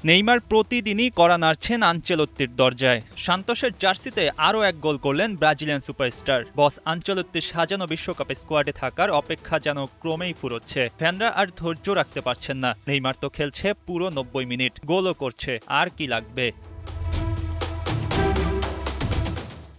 Neymar প্রতিদিনই কড়া নাড়ছেন আনচেলত্তির দরজায়। সান্তোসের জার্সিতে আরও এক গোল করলেন ব্রাজিলিয়ান সুপারস্টার। বস আনচেলত্তির সাজানো বিশ্বকাপে স্কোয়াডে থাকার অপেক্ষা যেন ক্রমেই ফুরোচ্ছে। ফ্যানরা আর ধৈর্য রাখতে পারছেন না। নেইমার তো খেলছে পুরো ৯০ মিনিট, গোলও করছে, আর কি লাগবে।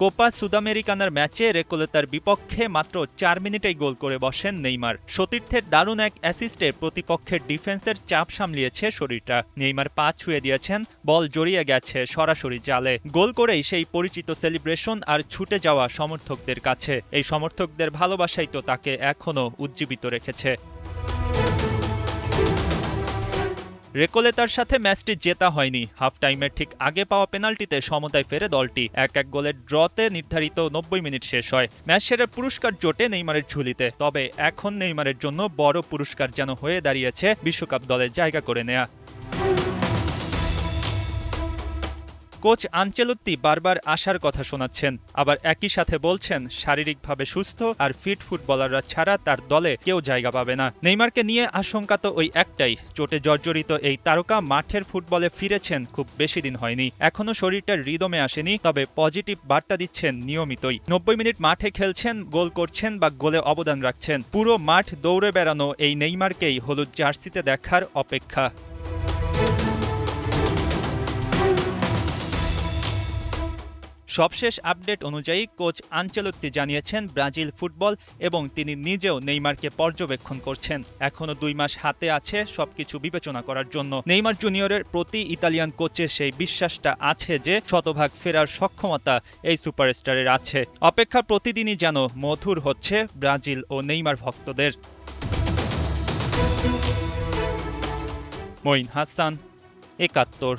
কোপা সুদামেরিকানার ম্যাচে রেকোলেতার বিপক্ষে মাত্র ৪ মিনিটেই গোল করে বসেন নেইমার। সতীর্থের দারুণ এক অ্যাসিস্টে প্রতিপক্ষের ডিফেন্সের চাপ সামলিয়েছে শরীরটা। নেইমার পা ছুঁয়ে দিয়েছেন, বল জড়িয়ে গেছে সরাসরি জালে। গোল করেই সেই পরিচিত সেলিব্রেশন আর ছুটে যাওয়া সমর্থকদের কাছে। এই সমর্থকদের ভালোবাসাই তো তাকে এখনও উজ্জীবিত রেখেছে। রেকোলেতার সাথে ম্যাচটি জেতা হয়নি। হাফ টাইমের ঠিক আগে পাওয়া পেনাল্টিতে সমতায় ফেরে দলটি। ১-১ গোলের ড্রতে নির্ধারিত ৯০ মিনিট শেষ হয়। ম্যাচ সেরার পুরস্কার জোটে নেইমারের ঝুলিতে। তবে এখন নেইমারের জন্য বড় পুরস্কার যেন হয়ে দাঁড়িয়েছে বিশ্বকাপ দলে জায়গা করে নেয়া। কোচ আনচেলত্তি বারবার আশার কথা শোনাচ্ছেন, আবার একই সাথে বলছেন শারীরিকভাবে সুস্থ আর ফিট ফুটবলাররা ছাড়া তার দলে কেউ জায়গা পাবে না। নেইমারকে নিয়ে আশঙ্কা তো ওই একটাই, চোটে জর্জরিত এই তারকা মাঠের ফুটবলে ফিরেছেন খুব বেশি দিন হয়নি। এখনও শরীরটা রিদমে আসেনি, তবে পজিটিভ বার্তা দিচ্ছেন নিয়মিতই। ৯০ মিনিট মাঠে খেলছেন, গোল করছেন বা গোলে অবদান রাখছেন। পুরো মাঠ দৌড়ে বেড়ানো এই নেইমারকেই হলুদ জার্সিতে দেখার অপেক্ষা। সবশেষ আপডেট অনুযায়ী কোচ আনচেলত্তি জানিয়েছেন ব্রাজিল ফুটবল এবং তিনি নিজেও নেইমারকে পর্যবেক্ষণ করছেন। এখনও ২ মাস হাতে আছে সবকিছু বিবেচনা করার জন্য। নেইমার জুনিয়রের প্রতি ইতালিয়ান কোচের সেই বিশ্বাসটা আছে যে শতভাগ ফেরার সক্ষমতা এই সুপারস্টারের আছে। অপেক্ষা প্রতিদিনই যেন মধুর হচ্ছে ব্রাজিল ও নেইমার ভক্তদের। মঈন হাসান, ৭১।